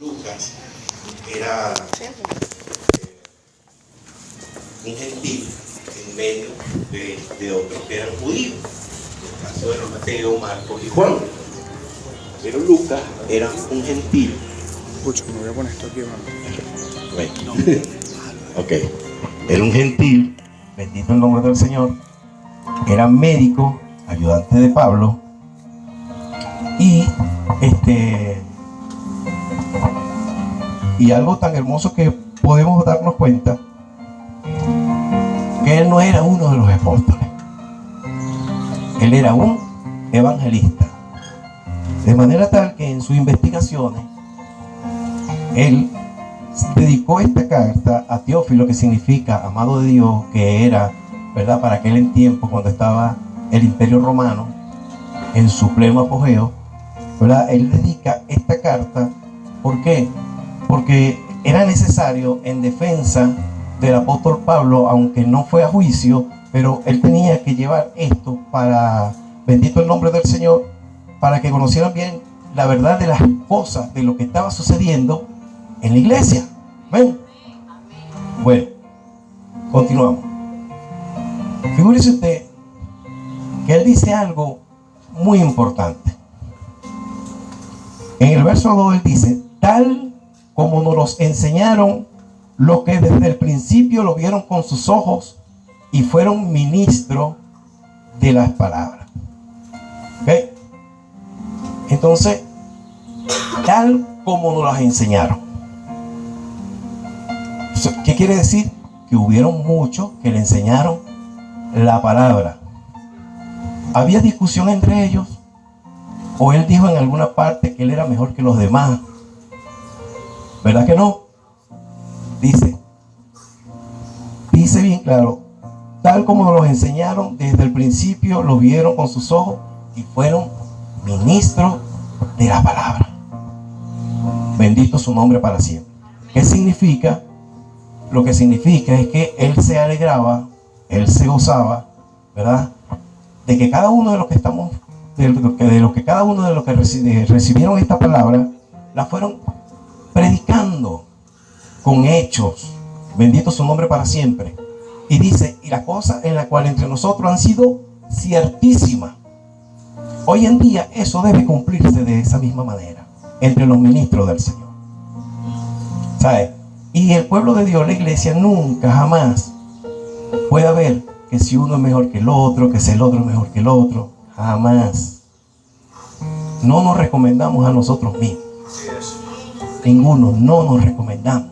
Lucas era un gentil en medio de otros que eran judíos, en el caso de los Mateo, Marcos y Juan. Pero Lucas era un gentil. Escucha, me voy a poner esto aquí, hermano. Bueno. Ok. Era un gentil, bendito el nombre del Señor. Era médico, ayudante de Pablo. Y algo tan hermoso que podemos darnos cuenta que él no era uno de los apóstoles. Él era un evangelista. De manera tal que en sus investigaciones él dedicó esta carta a Teófilo, que significa amado de Dios, que era, ¿verdad?, para aquel tiempo cuando estaba el Imperio Romano en su pleno apogeo, ¿verdad? Él dedica esta carta. ¿Por qué? Porque era necesario en defensa del apóstol Pablo, aunque no fue a juicio, pero él tenía que llevar esto para, bendito el nombre del Señor, para que conocieran bien la verdad de las cosas, de lo que estaba sucediendo en la iglesia. ¿Ven? Bueno, continuamos. Figúrese usted que él dice algo muy importante. En el verso 2 él dice: tal como nos los enseñaron los que desde el principio lo vieron con sus ojos y fueron ministros de las palabras. ¿Ok? Entonces, tal como nos las enseñaron. ¿Qué quiere decir? Que hubieron muchos que le enseñaron la palabra. ¿Había discusión entre ellos? ¿O él dijo en alguna parte que él era mejor que los demás? ¿Verdad que no? Dice bien claro: tal como nos los enseñaron desde el principio, lo vieron con sus ojos y fueron ministros de la palabra. Bendito su nombre para siempre. ¿Qué significa? Lo que significa es que él se alegraba, él se gozaba, ¿verdad?, de que cada uno de los que estamos, de los que cada uno de los que recibieron esta palabra, la fueron predicando con hechos. Bendito su nombre para siempre. Y dice: y la cosa en la cual entre nosotros han sido ciertísimas. Hoy en día eso debe cumplirse de esa misma manera entre los ministros del Señor, ¿sabe? Y el pueblo de Dios, la iglesia, nunca jamás puede haber que si uno es mejor que el otro, que si el otro es mejor que el otro. Jamás. No nos recomendamos a nosotros mismos. Ninguno, no nos recomendamos.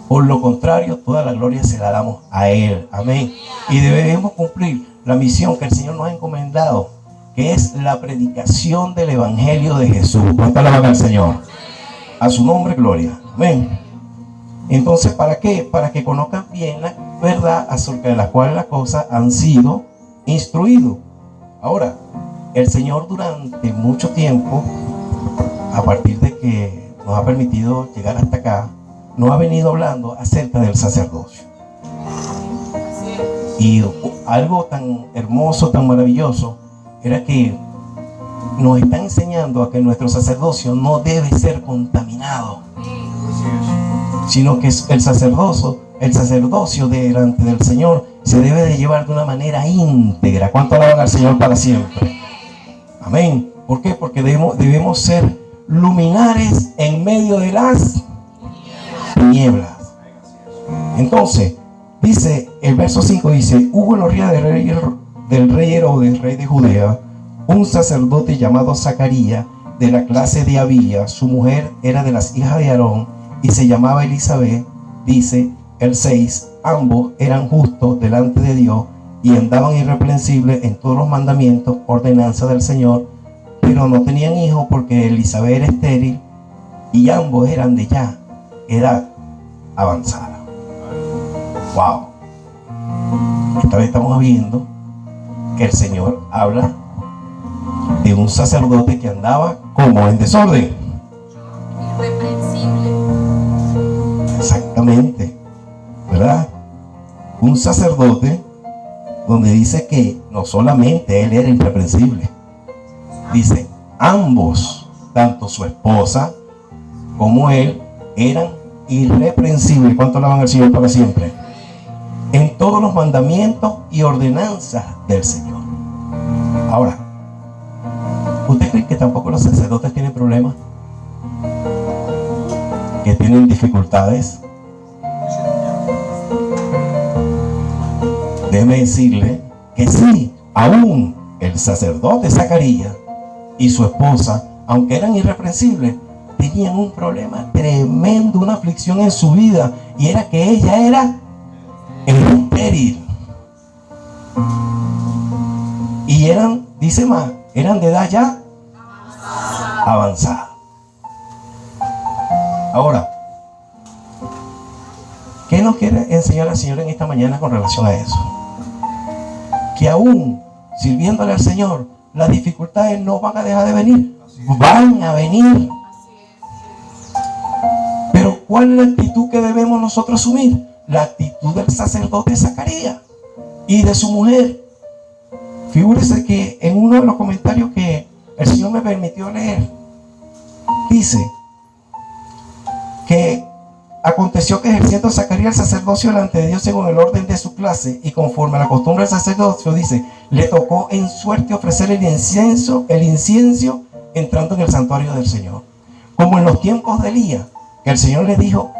Por lo contrario, toda la gloria se la damos a Él. Amén. Y debemos cumplir la misión que el Señor nos ha encomendado, que es la predicación del Evangelio de Jesús. ¿Cuánto alaban al Señor? A su nombre, gloria. Amén. Entonces, ¿para qué? Para que conozcan bien la verdad acerca de la cual las cosas han sido instruidos. Ahora, el Señor durante mucho tiempo, a partir de que nos ha permitido llegar hasta acá, nos ha venido hablando acerca del sacerdocio. Y algo tan hermoso, tan maravilloso, era que nos está enseñando a que nuestro sacerdocio no debe ser contaminado, sino que el sacerdocio delante del Señor se debe de llevar de una manera íntegra. ¿Cuánto alaban al Señor para siempre? Amén. ¿Por qué? Porque debemos ser luminares en medio de las tinieblas. Entonces, dice el verso 5, dice: hubo en los días del rey Herodes, rey de Judea, un sacerdote llamado Zacarías, de la clase de Abías. Su mujer era de las hijas de Aarón y se llamaba Elizabeth. Dice el 6: ambos eran justos delante de Dios y andaban irreprensibles en todos los mandamientos, ordenanzas del Señor, pero no tenían hijos porque Elizabeth era estéril y ambos eran de ya edad avanzada. Wow. Esta vez estamos viendo que el Señor habla de un sacerdote que andaba como en desorden. Irreprensible. Exactamente, ¿verdad? Un sacerdote donde dice que no solamente él era irreprensible, dice ambos, tanto su esposa como él eran irreprensibles. ¿Cuánto alaban al Señor para siempre? En todos los mandamientos y ordenanzas del Señor. Ahora, ¿usted cree que tampoco los sacerdotes tienen problemas? ¿Que tienen dificultades? Déjeme decirle que sí, aún el sacerdote Zacarías y su esposa, aunque eran irreprensibles, tenían un problema tremendo, una aflicción en su vida, y era que ella era estéril. Y eran, dice más, eran de edad ya avanzada. Ahora, ¿qué nos quiere enseñar el Señor en esta mañana con relación a eso? Que aún sirviéndole al Señor, las dificultades no van a dejar de venir. Van a venir. Pero ¿cuál es la actitud que debemos nosotros asumir? La actitud del sacerdote Zacarías y de su mujer. Figúrese que en uno de los comentarios que el Señor me permitió leer, dice que aconteció que ejerciendo Zacarías el sacerdocio delante de Dios según el orden de su clase y conforme a la costumbre del sacerdocio, dice, le tocó en suerte ofrecer el incienso entrando en el santuario del Señor. Como en los tiempos de Elías, que el Señor le dijo,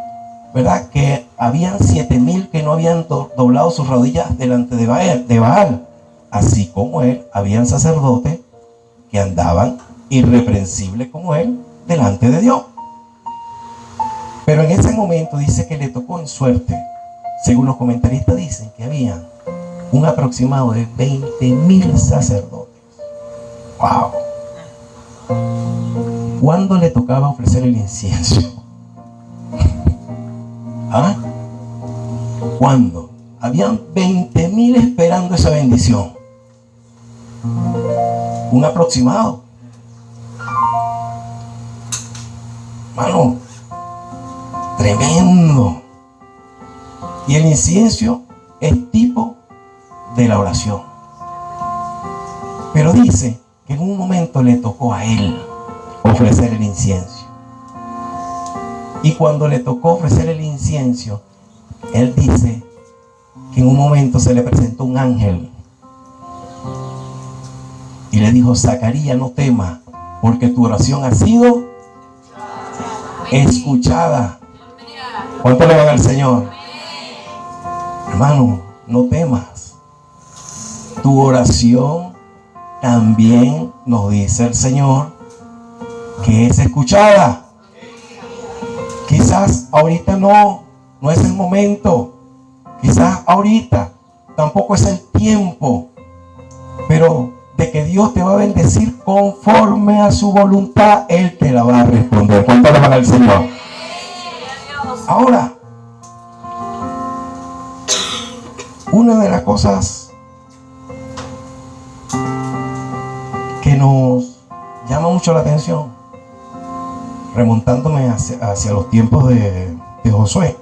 ¿verdad?, que habían 7,000 que no habían doblado sus rodillas delante de Baal. Así como él, habían sacerdotes que andaban irreprensibles como él delante de Dios. Pero en ese momento dice que le tocó en suerte. Según los comentaristas dicen que había un aproximado de 20,000 sacerdotes. ¡Wow! ¿Cuándo le tocaba ofrecer el incienso? ¿Ah? ¿Cuándo? Habían 20,000 esperando esa bendición. Un aproximado. Mano, tremendo. Y el incienso es tipo de la oración. Pero dice que en un momento le tocó a él ofrecer el incienso. Y cuando le tocó ofrecer el incienso, él dice que en un momento se le presentó un ángel y le dijo, Zacarías, no temas, porque tu oración ha sido escuchada. ¿Cuánto le van al Señor? Hermano, no temas. Tu oración también, nos dice el Señor, que es escuchada. Quizás ahorita no es el momento. Quizás ahorita tampoco es el tiempo. Pero de que Dios te va a bendecir conforme a su voluntad, Él te la va a responder. ¿Cuánto le van al Señor? Ahora, una de las cosas que nos llama mucho la atención, remontándome hacia los tiempos de Josué,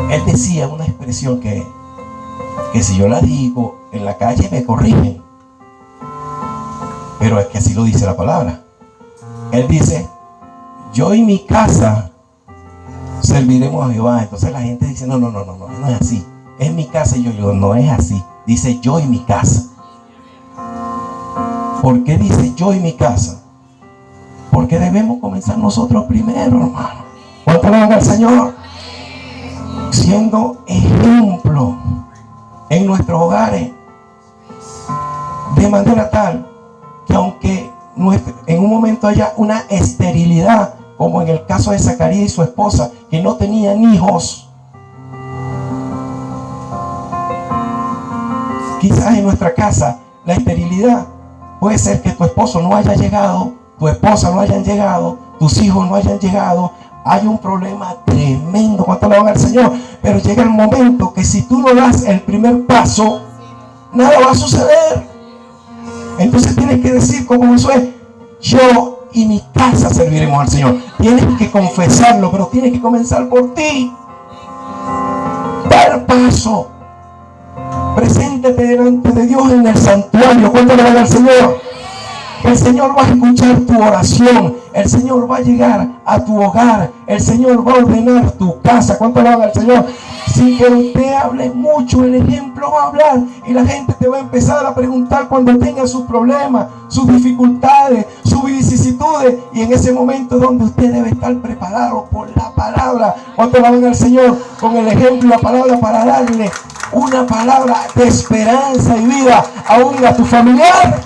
él decía una expresión que si yo la digo en la calle me corrigen, pero es que así lo dice la palabra. Él dice, yo y mi casa serviremos a Jehová. Entonces la gente dice, no es así, es mi casa. Y yo digo, no es así, dice yo y mi casa. ¿Por qué dice yo y mi casa? Porque debemos comenzar nosotros primero, hermano. ¿Cuánto le van al Señor? Siendo ejemplo en nuestros hogares, de manera tal que aunque en un momento haya una esterilidad, como en el caso de Zacarías y su esposa, que no tenían hijos, quizás en nuestra casa la esterilidad puede ser que tu esposo no haya llegado, tu esposa no hayan llegado, tus hijos no hayan llegado. Hay un problema tremendo. ¿Cuánto le van al Señor? Pero llega el momento que si tú no das el primer paso, nada va a suceder. Entonces tienes que decir como Josué, yo y mi casa serviremos al Señor. Tienes que confesarlo, pero tienes que comenzar por ti. Dar paso. Preséntate delante de Dios en el santuario. ¿Cuánto le van al Señor? El Señor va a escuchar tu oración. El Señor va a llegar a tu hogar. El Señor va a ordenar tu casa. ¿Cuánto le van al Señor? Sin que usted hable mucho, el ejemplo va a hablar. Y la gente te va a empezar a preguntar cuando tenga sus problemas, sus dificultades, sus vicisitudes. Y en ese momento es donde usted debe estar preparado por la palabra. ¿Cuánto le van al Señor? Con el ejemplo, la palabra, para darle una palabra de esperanza y vida aún a tu familiar.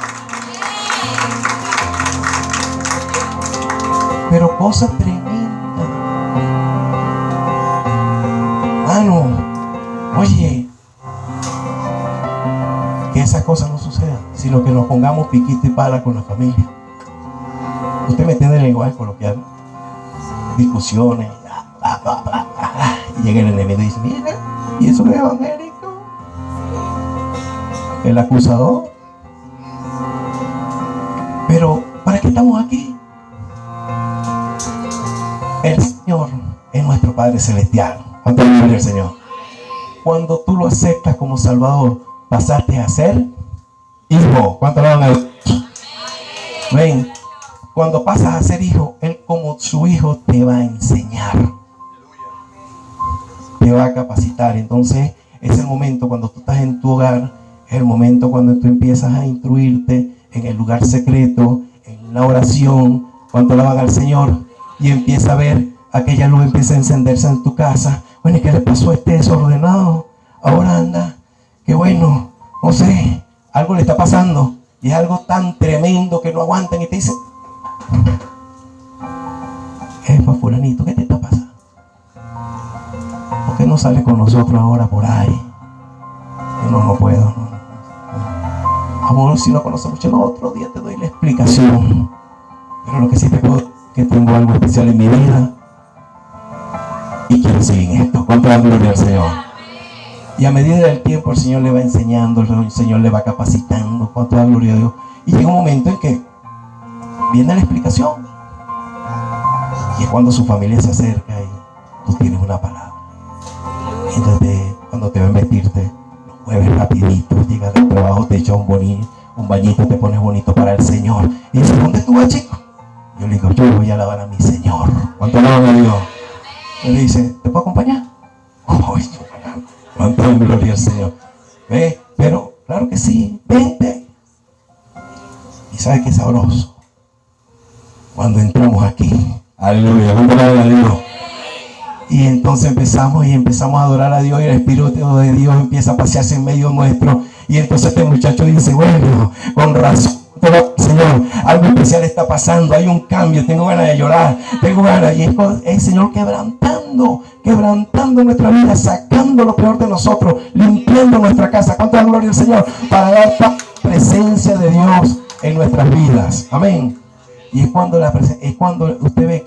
Pero cosa tremenda, hermano. Oye, que esas cosas no sucedan, sino que nos pongamos piquito y pala con la familia. Usted me entiende el lenguaje coloquial, discusiones, y llega el enemigo y dice: mira, ¿y eso es evangélico? El acusador. Pero ¿para qué estamos aquí? El Señor es nuestro Padre Celestial. ¿Cuánto le gloria al Señor? Cuando tú lo aceptas como Salvador, pasaste a ser hijo. ¿Cuánto le van a decir? Ven, cuando pasas a ser hijo, Él como su hijo te va a enseñar, te va a capacitar. Entonces es el momento cuando tú estás en tu hogar, es el momento cuando tú empiezas a instruirte en el lugar secreto, en la oración. ¿Cuánto le van al Señor? Y empieza a ver, aquella luz empieza a encenderse en tu casa. Bueno, ¿y qué le pasó a este desordenado? Ahora anda, qué bueno, no sé, algo le está pasando. Y es algo tan tremendo que no aguantan y te dicen: fulanito, ¿qué te está pasando? ¿Por qué no sales con nosotros ahora por ahí? Yo no puedo. No. Amor, si no conoces mucho, no, otro día te doy la explicación. Pero lo que sí te puedo, que tengo algo especial en mi vida y quiero seguir en esto. ¿Cuánto da gloria al Señor? Y a medida del tiempo el Señor le va enseñando, el Señor le va capacitando. ¿Cuánto da gloria a Dios? Y llega un momento en que viene la explicación, y es cuando su familia se acerca y tú tienes una palabra. Y entonces cuando te ven vestirte, los mueves rapidito, llegas del trabajo, te echas un bañito, te pones bonito para el Señor. Y dice: ¿dónde tú vas, chico? Yo le digo: yo voy a alabar a mi Señor. ¿Cuánto alaban a Dios? Él le dice: ¿te puedo acompañar? ¿Cuánto gloria al Señor? ¿Ve? Pero claro que sí, vente. Y sabe que es sabroso cuando entramos aquí. Aleluya, ¿cuánto alaban a Dios? Y entonces empezamos a adorar a Dios, y el Espíritu de Dios empieza a pasearse en medio nuestro. Y entonces este muchacho dice: bueno, con razón, Señor, algo especial está pasando, hay un cambio, tengo ganas de llorar, tengo ganas. Y es el Señor quebrantando nuestra vida, sacando lo peor de nosotros, limpiando nuestra casa. ¿Cuánta gloria al Señor? Para dar la presencia de Dios en nuestras vidas. Amén. Y es cuando usted ve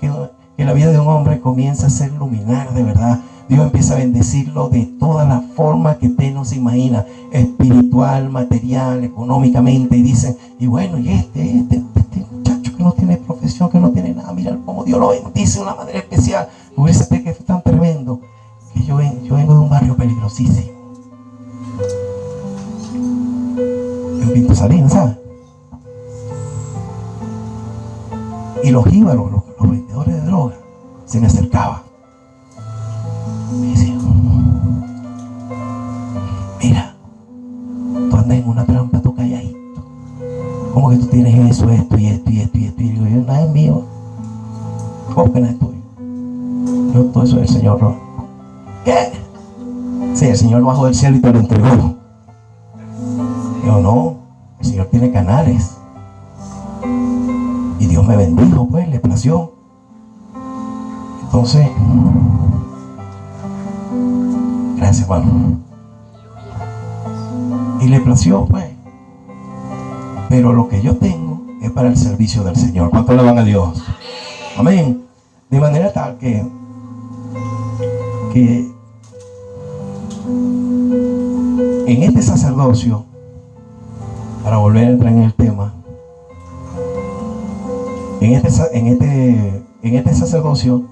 que la vida de un hombre comienza a ser luminar de verdad. Dios empieza a bendecirlo de todas las formas que usted no se imagina, espiritual, material, económicamente. Y dicen: y bueno, y este muchacho que no tiene profesión, que no tiene nada, mira cómo Dios lo bendice de una manera especial. Fíjese que es tan tremendo que yo vengo de un barrio peligrosísimo, en Pinto Salinas, ¿sabes? Y los jíbaros, los vendedores de droga, se me acercaban. Me decían: mira, tú andas en una trampa, tú calladito. ¿Cómo que tú tienes eso, esto y esto y esto y esto? Y digo yo: nada es mío. ¿Cómo que nada es tuyo? Yo, todo eso es del Señor, ¿no? ¿Qué? Sí, el Señor bajó del cielo y te lo entregó. Yo: no, el Señor tiene canales. Y Dios me bendijo, pues, le plació. Entonces, gracias, hermano. Y le plació, pues. Pero lo que yo tengo es para el servicio del Señor. ¿Cuánto le van a Dios? Amén. De manera tal que en este sacerdocio, para volver a entrar en el tema, en este sacerdocio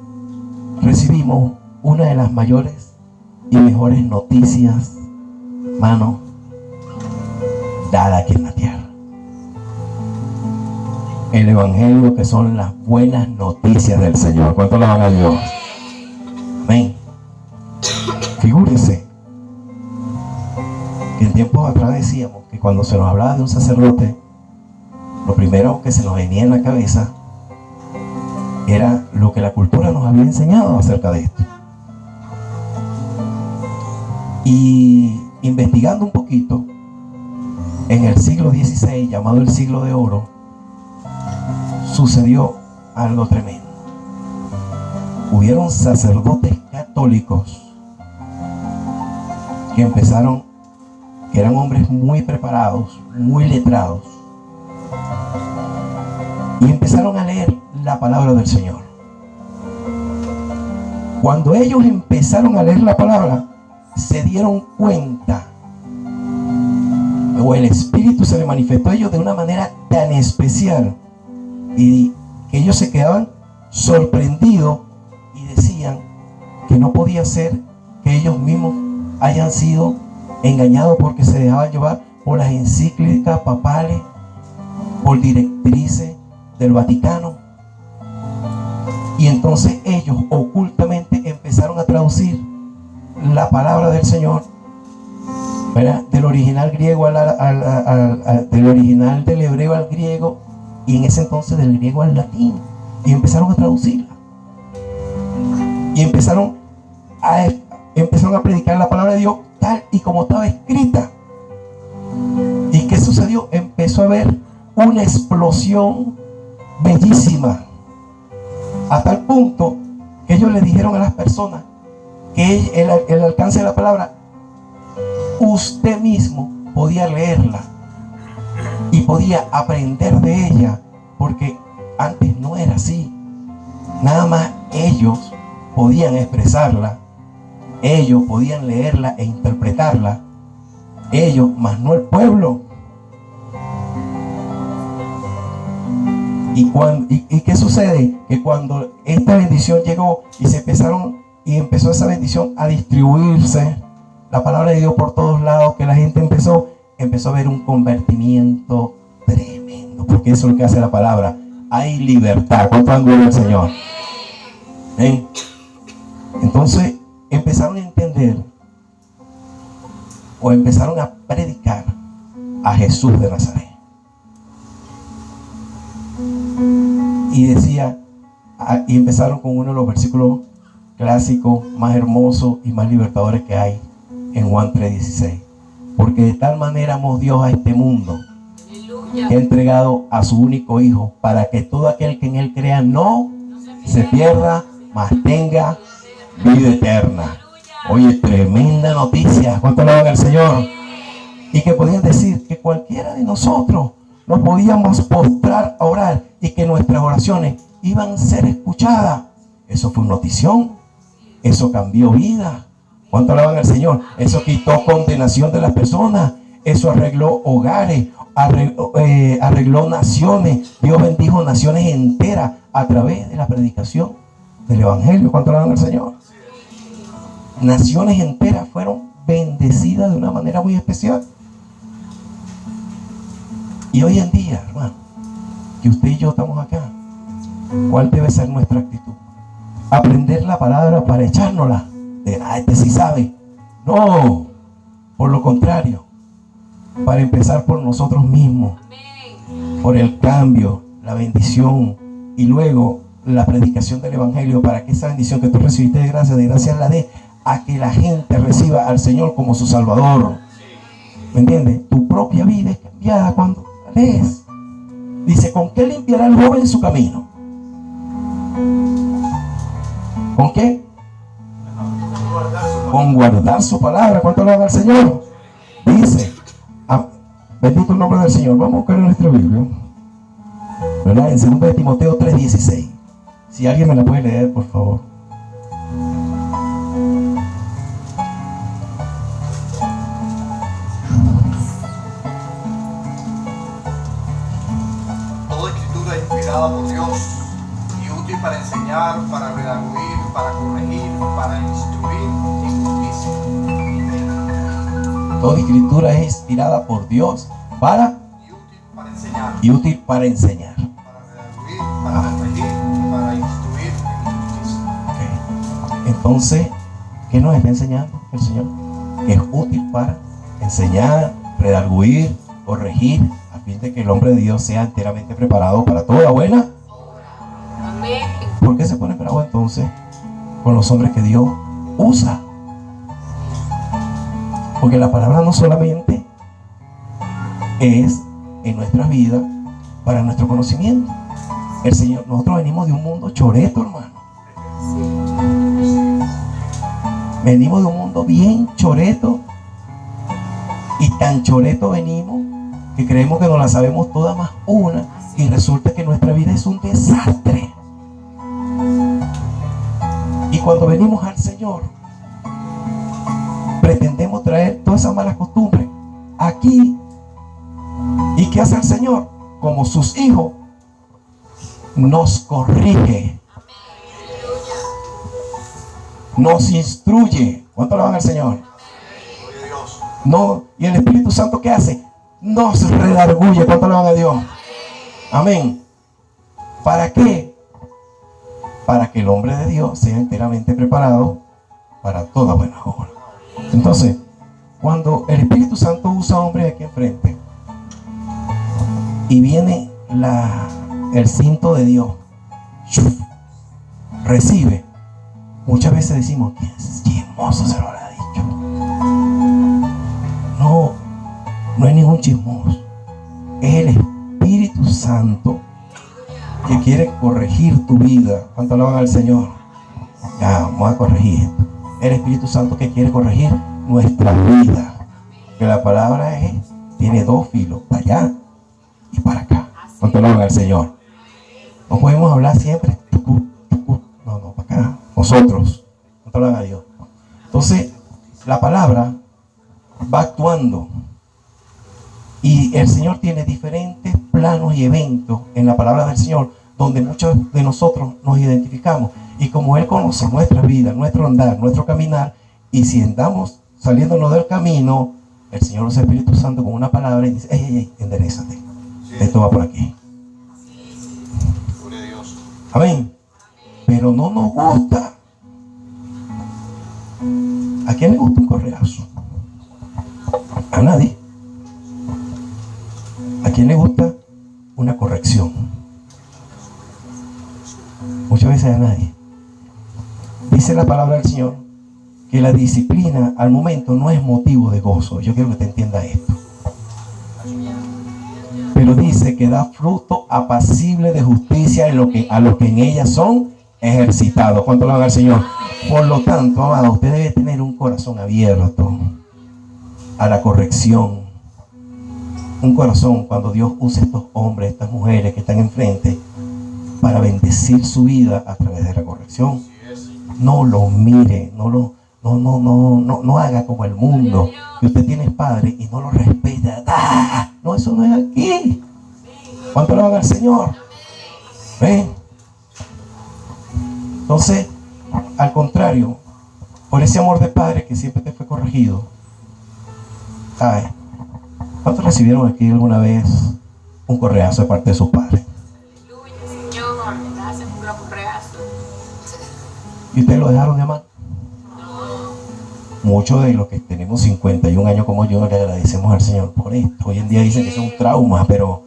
recibimos una de las mayores y mejores noticias, mano, dada aquí en la tierra. el evangelio, que son las buenas noticias del Señor. ¿Cuánto le van a Dios? Amén. Figúrese que en tiempos atrás decíamos que cuando se nos hablaba de un sacerdote, lo primero que se nos venía en la cabeza era lo que la cultura nos había enseñado acerca de esto. Y investigando un poquito, en el siglo XVI, llamado el siglo de oro, sucedió algo tremendo. Hubieron sacerdotes católicos que eran hombres muy preparados, muy letrados, y empezaron a leer la palabra del Señor. Cuando ellos empezaron a leer la palabra, se dieron cuenta, o el Espíritu se le manifestó a ellos de una manera tan especial, y que ellos se quedaban sorprendidos y decían que no podía ser que ellos mismos hayan sido engañados, porque se dejaban llevar por las encíclicas papales, por directrices del Vaticano. Y entonces ellos ocultamente empezaron a traducir la palabra del Señor, ¿verdad?, del original griego del original del hebreo al griego, y en ese entonces del griego al latín, y empezaron a traducirla, y empezaron a predicar la palabra de Dios tal y como estaba escrita. ¿Y qué sucedió? Empezó a haber una explosión bellísima, a tal punto que ellos le dijeron a las personas que el alcance de la palabra, usted mismo podía leerla y podía aprender de ella, porque antes no era así. Nada más ellos podían expresarla, ellos podían leerla e interpretarla, ellos, más no el pueblo. ¿Y qué sucede? Que cuando esta bendición llegó y empezó esa bendición a distribuirse, la palabra de Dios por todos lados, que la gente empezó a ver un convertimiento tremendo, porque eso es lo que hace la palabra. Hay libertad. ¿Cuánto dan gloria al Señor? Entonces empezaron a entender, o empezaron a predicar a Jesús de Nazaret. Y y empezaron con uno de los versículos clásicos más hermosos y más libertadores que hay en Juan 3:16. Porque de tal manera amó Dios a este mundo, que ha entregado a su único Hijo, para que todo aquel que en Él crea no se pierda, mas tenga vida eterna. Oye, tremenda noticia. ¿Cuánto alaban al Señor? Y que podían decir que cualquiera de nosotros nos podíamos postrar a orar y que nuestras oraciones iban a ser escuchadas. Eso fue una notición. Eso cambió vida. ¿Cuánto alaban al Señor? Eso quitó condenación de las personas. Eso arregló hogares, arregló naciones. Dios bendijo naciones enteras a través de la predicación del Evangelio. ¿Cuánto alaban al Señor? Naciones enteras fueron bendecidas de una manera muy especial. Y hoy en día, hermano, que usted y yo estamos acá, ¿cuál debe ser nuestra actitud? Aprender la palabra para echárnosla. Este sí sabe. No, por lo contrario, para empezar por nosotros mismos, por el cambio, la bendición, y luego la predicación del Evangelio, para que esa bendición que tú recibiste de gracias la dé a que la gente reciba al Señor como su Salvador. ¿Me entiendes? Tu propia vida es cambiada cuando la lees. Dice, ¿con qué limpiará el joven su camino? ¿Con qué? Con guardar su palabra. ¿Cuánto le da al Señor? Dice, bendito el nombre del Señor. Vamos a buscar en nuestra Biblia, ¿verdad? En 2 Timoteo 3:16. Si alguien me la puede leer, por favor. Toda escritura es inspirada por Dios y útil para enseñar, para redarguir, para corregir, para instruir en justicia. Toda escritura es inspirada por Dios y útil para enseñar. Entonces, ¿qué nos está enseñando el Señor? Que es útil para enseñar, redarguir, corregir, a fin de que el hombre de Dios sea enteramente preparado para toda buena. Amén. ¿Por qué se pone bravo entonces con los hombres que Dios usa? Porque la palabra no solamente es en nuestra vida para nuestro conocimiento. El Señor, nosotros venimos de un mundo choreto, hermano. Venimos de un mundo bien choreto, y tan choreto venimos que creemos que nos la sabemos toda más una, y resulta que nuestra vida es un desastre. Y cuando venimos al Señor, pretendemos traer todas esas malas costumbres aquí. ¿Y qué hace el Señor? Como sus hijos, nos corrige, nos instruye. ¿Cuánto le van al Señor? No, y el Espíritu Santo, ¿qué hace? Nos redarguye. ¿Cuánto le van a Dios? Amén. ¿Para qué? Para que el hombre de Dios sea enteramente preparado para toda buena obra. Entonces, cuando el Espíritu Santo usa a hombres aquí enfrente y viene el cinto de Dios, recibe, muchas veces decimos, ¿qué chismoso se lo habrá dicho? No es ningún chismoso, es el Espíritu Santo que quiere corregir tu vida. ¿Cuánto alaban al Señor? Ya, vamos a corregir esto. El Espíritu Santo que quiere corregir nuestra vida, que la palabra tiene dos filos, para allá y para acá. ¿Cuánto alaban al Señor? No podemos hablar siempre no, para acá, nosotros. ¿Cuánto alaban a Dios? Entonces la palabra va actuando, y el Señor tiene diferentes planos y eventos en la palabra del Señor, donde muchos de nosotros nos identificamos. Y como Él conoce nuestra vida, nuestro andar, nuestro caminar, y si andamos saliéndonos del camino, el Señor usa el Espíritu Santo con una palabra y dice, ey, enderezate, esto va por aquí. Gloria a Dios. Amén. Pero no nos gusta. ¿A quién le gusta un correazo? A nadie. ¿A quién le gusta una corrección? Muchas veces a nadie. Dice la palabra del Señor que la disciplina al momento no es motivo de gozo. Yo quiero que te entienda esto. Pero dice que da fruto apacible de justicia a los que en ella son ejercitados. ¿Cuánto le van al Señor? Por lo tanto, amado, usted debe tener un corazón abierto a la corrección. Un corazón cuando Dios usa estos hombres, estas mujeres que están enfrente para bendecir su vida a través de la corrección. No lo mire, no haga como el mundo, que usted tiene padre y no lo respeta. ¡Ah! No, eso no es aquí. ¿Cuánto le van al Señor? ¿Ven? Entonces, al contrario, por ese amor de padre que siempre te fue corregido. Ay, ¿cuántos recibieron aquí alguna vez un correazo de parte de sus padres? Aleluya, Señor. Gracias por los correazos. ¿Y ustedes lo dejaron de amar? Muchos de los que tenemos 51 años como yo le agradecemos al Señor por esto. Hoy en día dicen que son traumas, pero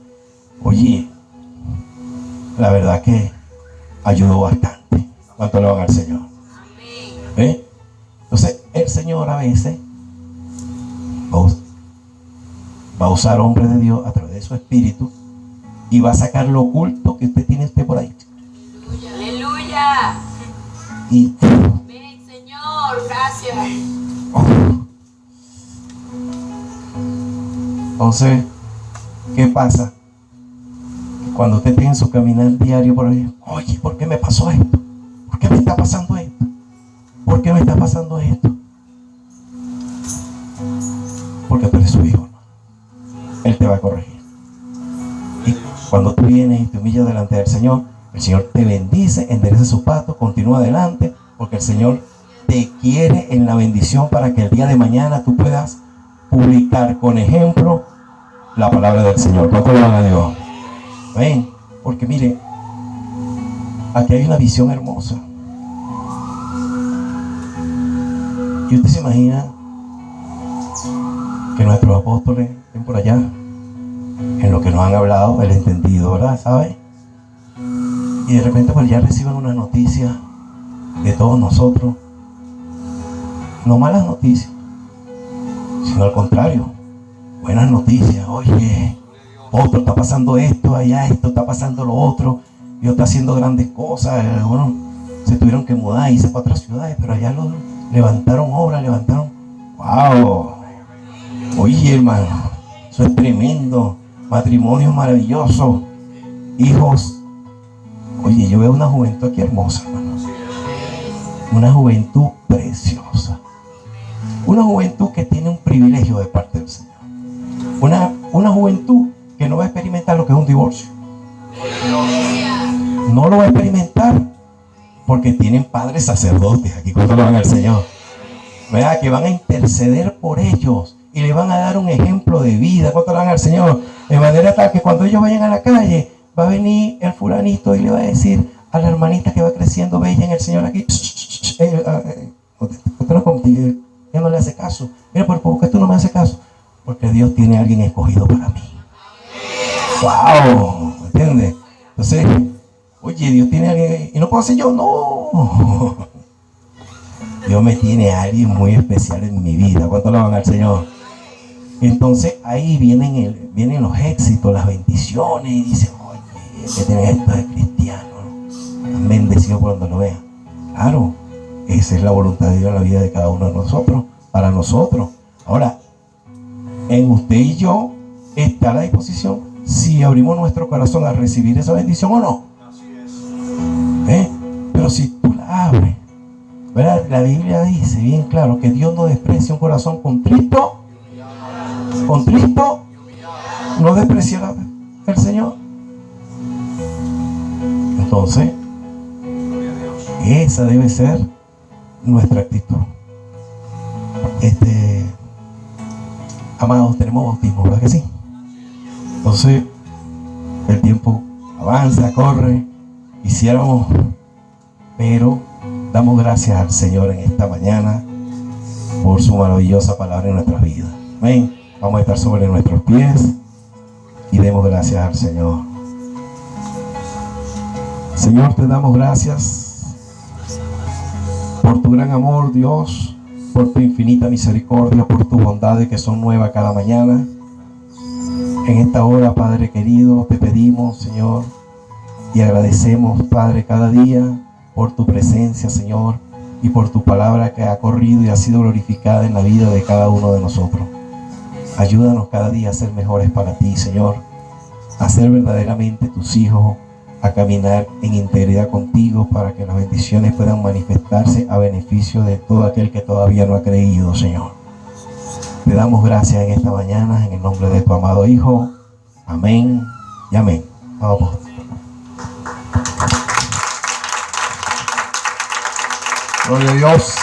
oye, la verdad que ayudó bastante. ¿Cuánto le van al Señor? ¿Eh? Entonces el Señor a veces va a usar hombres de Dios a través de su espíritu y va a sacar lo oculto que usted tiene por ahí. Aleluya. Y Amén, Señor. Gracias. Entonces, ¿qué pasa? Cuando usted tiene su caminar diario por ahí, oye, ¿por qué me pasó esto? ¿Por qué me está pasando esto? ¿Por qué me está pasando esto? Porque tú eres su hijo, ¿no? Él te va a corregir. Y cuando tú vienes y te humillas delante del Señor, el Señor te bendice, endereza sus pasos, continúa adelante, porque el Señor te quiere en la bendición para que el día de mañana tú puedas publicar con ejemplo la palabra del Señor. ¿Cuánto le van a Dios? Ven, porque mire, aquí hay una visión hermosa. Y usted se imagina que nuestros apóstoles estén por allá, en lo que nos han hablado, el entendido, ¿verdad? ¿Sabe? Y de repente pues ya reciben una noticia de todos nosotros. No malas noticias, sino al contrario, buenas noticias. Oye, otro está pasando esto, allá esto está pasando lo otro, y otro está haciendo grandes cosas. Bueno, se tuvieron que mudar, irse para otras ciudades, pero allá lo levantaron obras, levantaron. ¡Wow! Oye, hermano, eso es tremendo. Matrimonio maravilloso, hijos. Oye, yo veo una juventud aquí hermosa, hermano. Una juventud preciosa. Una juventud que tiene un privilegio de parte del Señor. Una juventud que no va a experimentar lo que es un divorcio. No lo va a experimentar porque tienen padres sacerdotes. Aquí cuando lo van al Señor, ¿verdad? Que van a interceder por ellos y le van a dar un ejemplo de vida. Cuando lo van al Señor, de manera tal que cuando ellos vayan a la calle, va a venir el fulanito y le va a decir a la hermanita que va creciendo bella en el Señor aquí, usted no contigo, ella no le hace caso. Mira, ¿por qué tú no me haces caso? Porque Dios tiene a alguien escogido para mí. ¡Wow! ¿Entiendes? Entonces, oye, Dios tiene a alguien, y no puedo ser yo, no. Dios me tiene a alguien muy especial en mi vida. ¿Cuánto le van al Señor? Entonces ahí vienen los éxitos, las bendiciones, y dicen, oye, que tiene esto de cristiano, ¿no? Bendecido por donde lo vean. Claro, esa es la voluntad de Dios en la vida de cada uno de nosotros, para nosotros. Ahora, en usted y yo está a la disposición si abrimos nuestro corazón a recibir esa bendición o no. Pero si tú la abres, ¿verdad? La Biblia dice bien claro que Dios no desprecia un corazón contrito. Contrito no desprecia el Señor. Entonces, esa debe ser nuestra actitud. Amados, tenemos bautismo, ¿verdad que sí? Entonces, el tiempo avanza, corre, quisiéramos, pero damos gracias al Señor en esta mañana por su maravillosa palabra en nuestras vidas. Amén. Vamos a estar sobre nuestros pies y demos gracias al Señor. Señor, te damos gracias por tu gran amor, Dios, por tu infinita misericordia, por tus bondades que son nuevas cada mañana. En esta hora, Padre querido, te pedimos, Señor, y agradecemos, Padre, cada día por tu presencia, Señor, y por tu palabra que ha corrido y ha sido glorificada en la vida de cada uno de nosotros. Ayúdanos cada día a ser mejores para ti, Señor, a ser verdaderamente tus hijos, a caminar en integridad contigo para que las bendiciones puedan manifestarse a beneficio de todo aquel que todavía no ha creído, Señor. Te damos gracias en esta mañana, en el nombre de tu amado Hijo. Amén y amén. Vamos. Gloria a Dios.